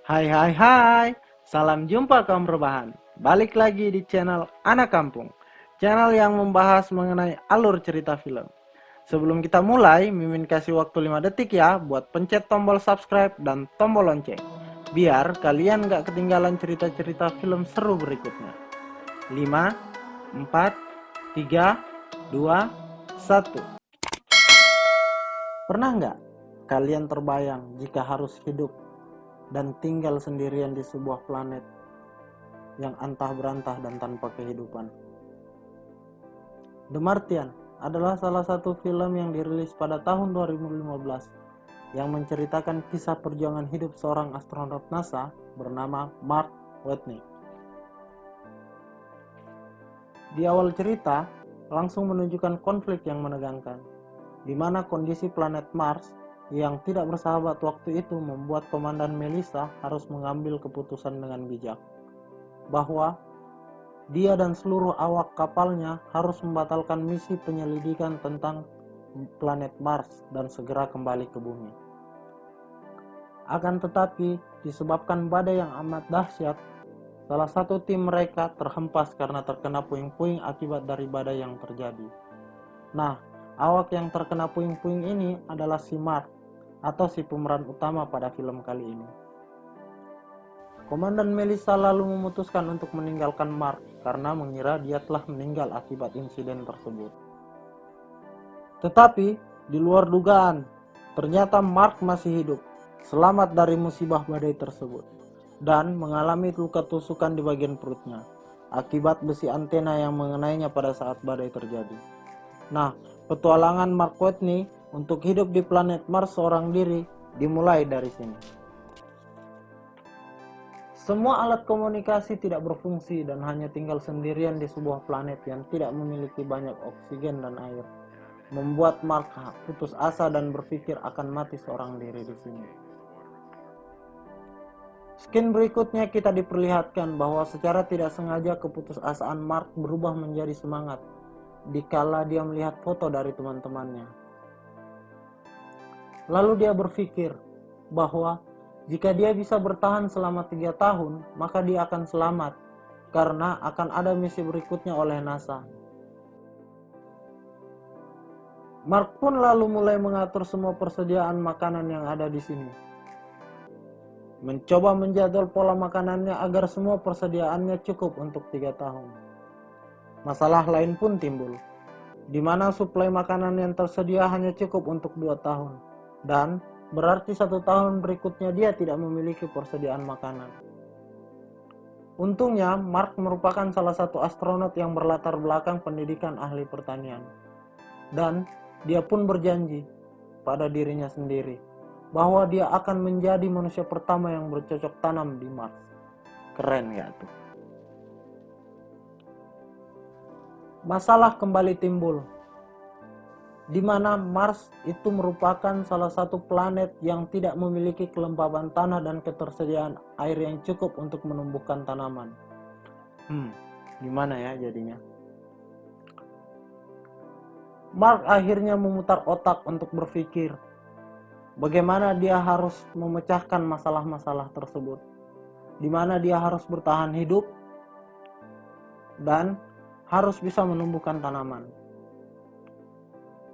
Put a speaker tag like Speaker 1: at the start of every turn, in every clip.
Speaker 1: Hai hai hai, salam jumpa kaum rebahan. Balik lagi di channel Anak Kampung, channel yang membahas mengenai alur cerita film. Sebelum kita mulai, Mimin kasih waktu 5 detik ya buat pencet tombol subscribe dan tombol lonceng. Biar kalian gak ketinggalan cerita-cerita film seru berikutnya. 5, 4, 3, 2, 1. Pernah nggak kalian terbayang jika harus hidup dan tinggal sendirian di sebuah planet yang antah berantah dan tanpa kehidupan? The Martian adalah salah satu film yang dirilis pada tahun 2015 yang menceritakan kisah perjuangan hidup seorang astronot NASA bernama Mark Watney. Di awal cerita, langsung menunjukkan konflik yang menegangkan, di mana kondisi planet Mars yang tidak bersahabat waktu itu membuat Komandan Melissa harus mengambil keputusan dengan bijak, bahwa dia dan seluruh awak kapalnya harus membatalkan misi penyelidikan tentang planet Mars dan segera kembali ke bumi. Akan tetapi, disebabkan badai yang amat dahsyat, salah satu tim mereka terhempas karena terkena puing-puing akibat dari badai yang terjadi. Nah, awak yang terkena puing-puing ini adalah si Mark, atau si pemeran utama pada film kali ini. Komandan Melissa lalu memutuskan untuk meninggalkan Mark karena mengira dia telah meninggal akibat insiden tersebut. Tetapi, di luar dugaan, ternyata Mark masih hidup, selamat dari musibah badai tersebut, dan mengalami luka tusukan di bagian perutnya, akibat besi antena yang mengenainya pada saat badai terjadi. Nah, petualangan Mark Watney untuk hidup di planet Mars seorang diri dimulai dari sini. Semua alat komunikasi tidak berfungsi dan hanya tinggal sendirian di sebuah planet yang tidak memiliki banyak oksigen dan air, membuat Mark putus asa dan berpikir akan mati seorang diri di sini. Scene berikutnya kita diperlihatkan bahwa secara tidak sengaja keputusasaan Mark berubah menjadi semangat dikala dia melihat foto dari teman-temannya. Lalu dia berpikir bahwa jika dia bisa bertahan selama 3 tahun, maka dia akan selamat karena akan ada misi berikutnya oleh NASA. Mark pun lalu mulai mengatur semua persediaan makanan yang ada di sini. Mencoba menjadwal pola makanannya agar semua persediaannya cukup untuk 3 tahun. Masalah lain pun timbul, di mana suplai makanan yang tersedia hanya cukup untuk 2 tahun, dan berarti 1 tahun berikutnya dia tidak memiliki persediaan makanan. Untungnya, Mark merupakan salah satu astronot yang berlatar belakang pendidikan ahli pertanian. Dan dia pun berjanji pada dirinya sendiri bahwa dia akan menjadi manusia pertama yang bercocok tanam di Mars. Keren ya tuh. Masalah kembali timbul, di mana Mars itu merupakan salah satu planet yang tidak memiliki kelembaban tanah dan ketersediaan air yang cukup untuk menumbuhkan tanaman. Gimana ya jadinya? Mark akhirnya memutar otak untuk berpikir bagaimana dia harus memecahkan masalah-masalah tersebut, di mana dia harus bertahan hidup dan harus bisa menumbuhkan tanaman.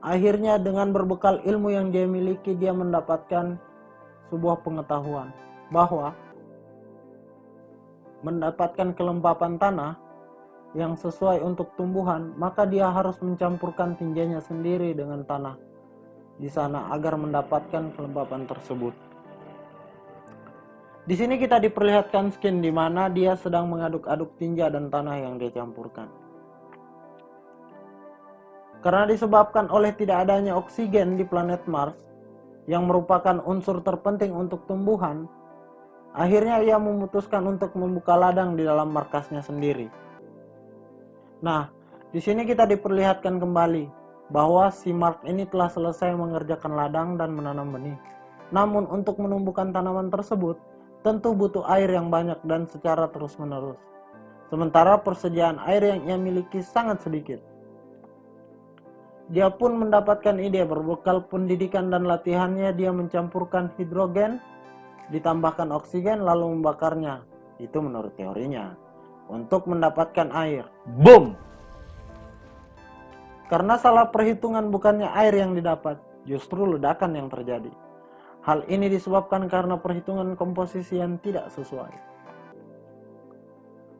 Speaker 1: Akhirnya dengan berbekal ilmu yang dia miliki, dia mendapatkan sebuah pengetahuan bahwa mendapatkan kelembapan tanah yang sesuai untuk tumbuhan, maka dia harus mencampurkan tinjanya sendiri dengan tanah di sana agar mendapatkan kelembapan tersebut. Di sini kita diperlihatkan scene di mana dia sedang mengaduk-aduk tinja dan tanah yang dia campurkan. Karena disebabkan oleh tidak adanya oksigen di planet Mars, yang merupakan unsur terpenting untuk tumbuhan, akhirnya ia memutuskan untuk membuka ladang di dalam markasnya sendiri. Nah, di sini kita diperlihatkan kembali bahwa si Mark ini telah selesai mengerjakan ladang dan menanam benih. Namun untuk menumbuhkan tanaman tersebut, tentu butuh air yang banyak dan secara terus-menerus. Sementara persediaan air yang ia miliki sangat sedikit. Dia pun mendapatkan ide berbekal pendidikan dan latihannya, dia mencampurkan hidrogen ditambahkan oksigen lalu membakarnya. Itu menurut teorinya. Untuk mendapatkan air. Boom! Karena salah perhitungan bukannya air yang didapat, justru ledakan yang terjadi. Hal ini disebabkan karena perhitungan komposisi yang tidak sesuai.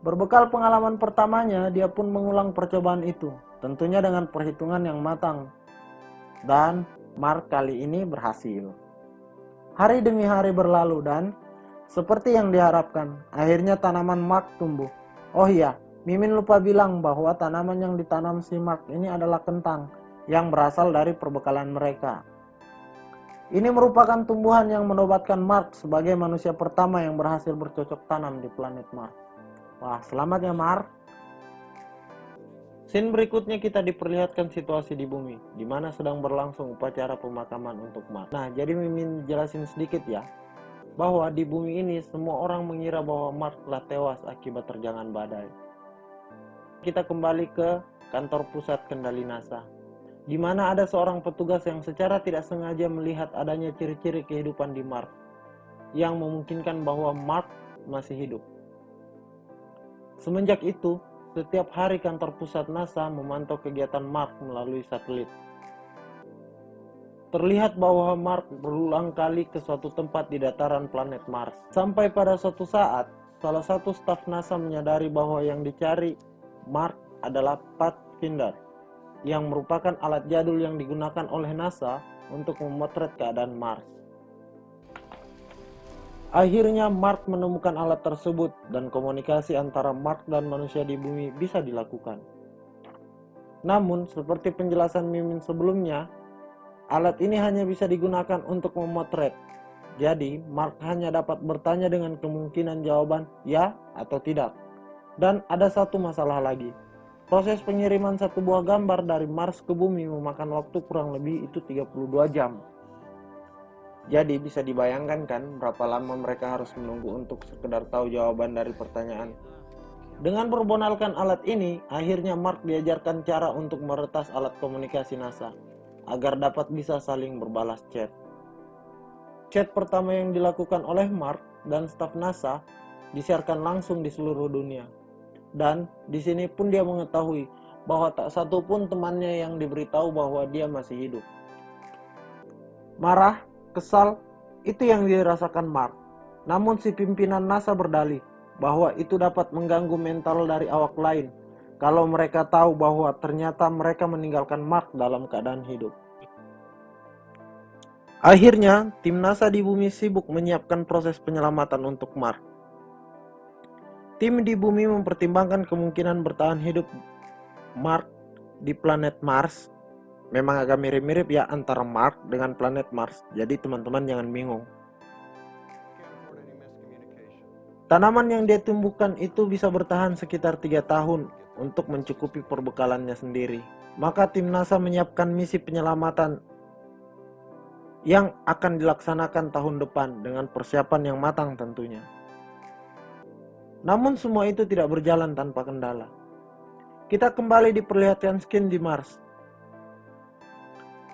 Speaker 1: Berbekal pengalaman pertamanya, dia pun mengulang percobaan itu, tentunya dengan perhitungan yang matang. Dan Mark kali ini berhasil. Hari demi hari berlalu dan seperti yang diharapkan, akhirnya tanaman Mark tumbuh. Oh iya, Mimin lupa bilang bahwa tanaman yang ditanam si Mark ini adalah kentang yang berasal dari perbekalan mereka. Ini merupakan tumbuhan yang menobatkan Mark sebagai manusia pertama yang berhasil bercocok tanam di planet Mars. Wah, selamat ya Mark. Scene berikutnya kita diperlihatkan situasi di bumi, di mana sedang berlangsung upacara pemakaman untuk Mark. Nah, jadi Mimin jelasin sedikit ya, bahwa di bumi ini semua orang mengira bahwa Mark telah tewas akibat terjangan badai. Kita kembali ke kantor pusat kendali NASA, di mana ada seorang petugas yang secara tidak sengaja melihat adanya ciri-ciri kehidupan di Mars, yang memungkinkan bahwa Mark masih hidup. Semenjak itu, setiap hari kantor pusat NASA memantau kegiatan Mark melalui satelit. Terlihat bahwa Mark berulang kali ke suatu tempat di dataran planet Mars. Sampai pada suatu saat, salah satu staf NASA menyadari bahwa yang dicari Mark adalah Pathfinder, yang merupakan alat jadul yang digunakan oleh NASA untuk memotret keadaan Mars. Akhirnya Mark menemukan alat tersebut dan komunikasi antara Mark dan manusia di bumi bisa dilakukan. Namun, seperti penjelasan Mimin sebelumnya, alat ini hanya bisa digunakan untuk memotret. Jadi, Mark hanya dapat bertanya dengan kemungkinan jawaban ya atau tidak. Dan ada satu masalah lagi. Proses pengiriman satu buah gambar dari Mars ke bumi memakan waktu kurang lebih itu 32 jam. Jadi bisa dibayangkan kan berapa lama mereka harus menunggu untuk sekedar tahu jawaban dari pertanyaan. Dengan berbonalkan alat ini, akhirnya Mark diajarkan cara untuk meretas alat komunikasi NASA agar dapat bisa saling berbalas chat. Chat pertama yang dilakukan oleh Mark dan staf NASA disiarkan langsung di seluruh dunia. Dan di sini pun dia mengetahui bahwa tak satu pun temannya yang diberitahu bahwa dia masih hidup. Marah, kesal, itu yang dirasakan Mark. Namun si pimpinan NASA berdalih bahwa itu dapat mengganggu mental dari awak lain kalau mereka tahu bahwa ternyata mereka meninggalkan Mark dalam keadaan hidup. Akhirnya, tim NASA di bumi sibuk menyiapkan proses penyelamatan untuk Mark. Tim di bumi mempertimbangkan kemungkinan bertahan hidup Mark di planet Mars. Memang agak mirip-mirip ya antara Mark dengan planet Mars. Jadi teman-teman jangan bingung. Tanaman yang dia tumbuhkan itu bisa bertahan sekitar 3 tahun untuk mencukupi perbekalannya sendiri. Maka tim NASA menyiapkan misi penyelamatan yang akan dilaksanakan tahun depan dengan persiapan yang matang tentunya. Namun semua itu tidak berjalan tanpa kendala. Kita kembali diperlihatkan scene di Mars,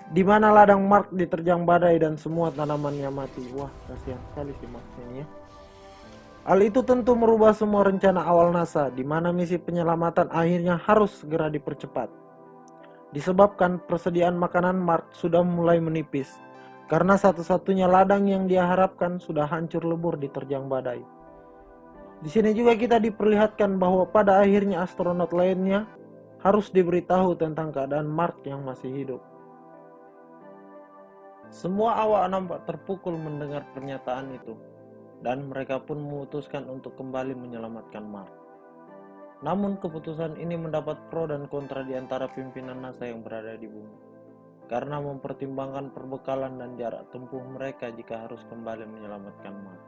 Speaker 1: di mana ladang Mark diterjang badai dan semua tanamannya mati. Wah, kasihan sekali si Mark ini ya. Hal itu tentu merubah semua rencana awal NASA, di mana misi penyelamatan akhirnya harus segera dipercepat. Disebabkan persediaan makanan Mark sudah mulai menipis, karena satu-satunya ladang yang dia harapkan sudah hancur lebur diterjang badai. Di sini juga kita diperlihatkan bahwa pada akhirnya astronot lainnya harus diberitahu tentang keadaan Mark yang masih hidup. Semua awak nampak terpukul mendengar pernyataan itu, dan mereka pun memutuskan untuk kembali menyelamatkan Mark. Namun keputusan ini mendapat pro dan kontra di antara pimpinan NASA yang berada di bumi, karena mempertimbangkan perbekalan dan jarak tempuh mereka jika harus kembali menyelamatkan Mark.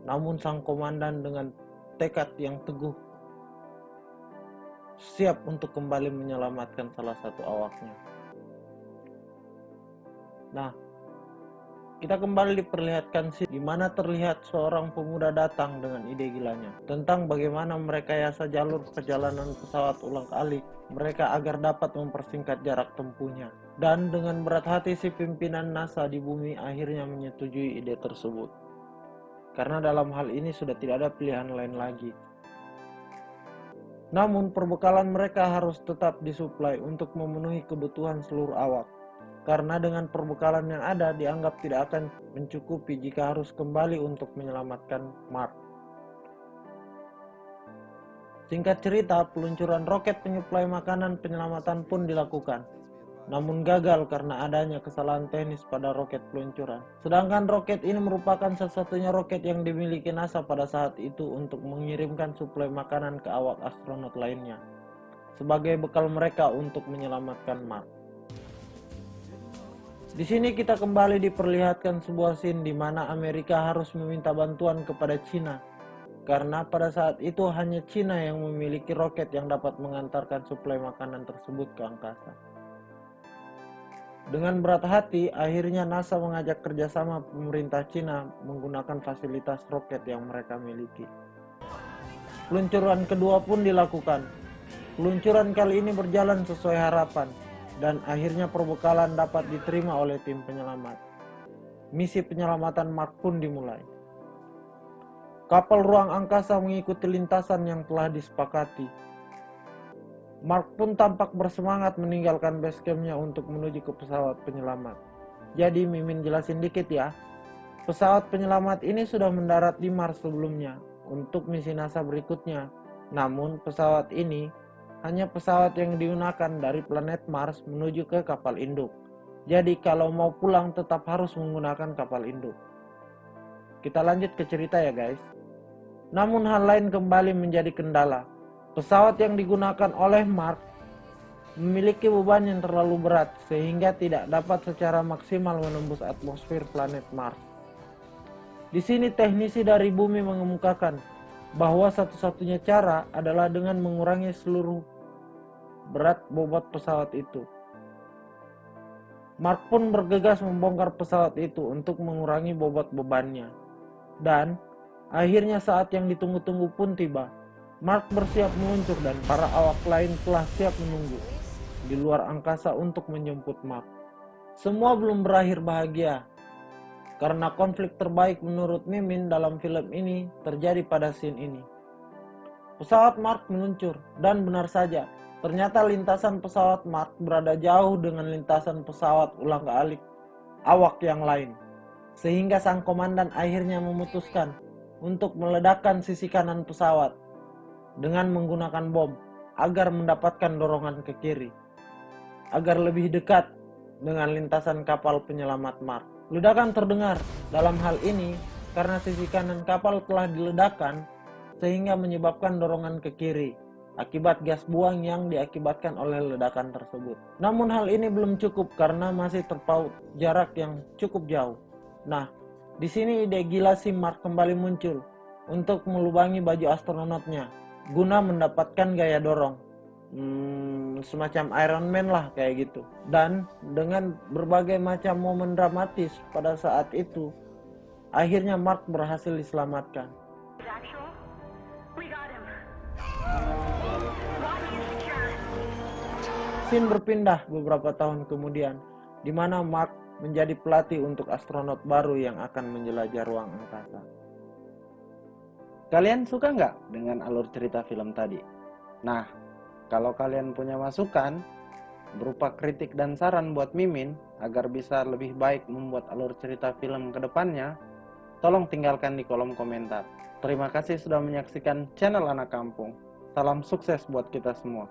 Speaker 1: Namun sang komandan dengan tekad yang teguh siap untuk kembali menyelamatkan salah satu awaknya. Nah, kita kembali diperlihatkan di mana terlihat seorang pemuda datang dengan ide gilanya tentang bagaimana merekayasa jalur perjalanan pesawat ulang-alik mereka agar dapat mempersingkat jarak tempuhnya. Dan dengan berat hati si pimpinan NASA di bumi akhirnya menyetujui ide tersebut. Karena dalam hal ini sudah tidak ada pilihan lain lagi. Namun perbekalan mereka harus tetap disuplai untuk memenuhi kebutuhan seluruh awak. Karena dengan perbekalan yang ada dianggap tidak akan mencukupi jika harus kembali untuk menyelamatkan Mark. Singkat cerita, peluncuran roket penyuplai makanan penyelamatan pun dilakukan. Namun gagal karena adanya kesalahan teknis pada roket peluncuran. Sedangkan roket ini merupakan satu-satunya roket yang dimiliki NASA pada saat itu untuk mengirimkan suplai makanan ke awak astronot lainnya, sebagai bekal mereka untuk menyelamatkan Mark. Di sini kita kembali diperlihatkan sebuah scene di mana Amerika harus meminta bantuan kepada Cina, karena pada saat itu hanya Cina yang memiliki roket yang dapat mengantarkan suplai makanan tersebut ke angkasa. Dengan berat hati, akhirnya NASA mengajak kerjasama pemerintah Cina menggunakan fasilitas roket yang mereka miliki. Peluncuran kedua pun dilakukan. Peluncuran kali ini berjalan sesuai harapan, dan akhirnya perbekalan dapat diterima oleh tim penyelamat. Misi penyelamatan Mark pun dimulai. Kapal ruang angkasa mengikuti lintasan yang telah disepakati. Mark pun tampak bersemangat meninggalkan base campnya untuk menuju ke pesawat penyelamat. Jadi Mimin jelasin dikit ya. Pesawat penyelamat ini sudah mendarat di Mars sebelumnya untuk misi NASA berikutnya. Namun pesawat ini hanya pesawat yang digunakan dari planet Mars menuju ke kapal induk. Jadi kalau mau pulang tetap harus menggunakan kapal induk. Kita lanjut ke cerita ya guys. Namun hal lain kembali menjadi kendala. Pesawat yang digunakan oleh Mark memiliki beban yang terlalu berat sehingga tidak dapat secara maksimal menembus atmosfer planet Mars. Di sini teknisi dari bumi mengemukakan bahwa satu-satunya cara adalah dengan mengurangi seluruh berat bobot pesawat itu. Mark pun bergegas membongkar pesawat itu untuk mengurangi bobot bebannya. Dan akhirnya saat yang ditunggu-tunggu pun tiba. Mark bersiap meluncur dan para awak lain telah siap menunggu di luar angkasa untuk menjemput Mark. Semua belum berakhir bahagia, karena konflik terbaik menurut Mimin dalam film ini terjadi pada scene ini. Pesawat Mark meluncur, dan benar saja, ternyata lintasan pesawat Mark berada jauh dengan lintasan pesawat ulang-alik awak yang lain. Sehingga sang komandan akhirnya memutuskan untuk meledakkan sisi kanan pesawat dengan menggunakan bom agar mendapatkan dorongan ke kiri, agar lebih dekat dengan lintasan kapal penyelamat Mark. Ledakan terdengar dalam hal ini karena sisi kanan kapal telah diledakkan sehingga menyebabkan dorongan ke kiri akibat gas buang yang diakibatkan oleh ledakan tersebut. Namun hal ini belum cukup karena masih terpaut jarak yang cukup jauh. Nah, di sini ide gila si Mark kembali muncul untuk melubangi baju astronotnya guna mendapatkan gaya dorong. Semacam Iron Man lah kayak gitu. Dan dengan berbagai macam momen dramatis pada saat itu, akhirnya Mark berhasil diselamatkan. Scene berpindah beberapa tahun kemudian, di mana Mark menjadi pelatih untuk astronot baru yang akan menjelajah ruang angkasa.
Speaker 2: Kalian suka nggak dengan alur cerita film tadi? Nah, kalau kalian punya masukan berupa kritik dan saran buat Mimin agar bisa lebih baik membuat alur cerita film ke depannya, tolong tinggalkan di kolom komentar. Terima kasih sudah menyaksikan channel Anak Kampung. Salam sukses buat kita semua.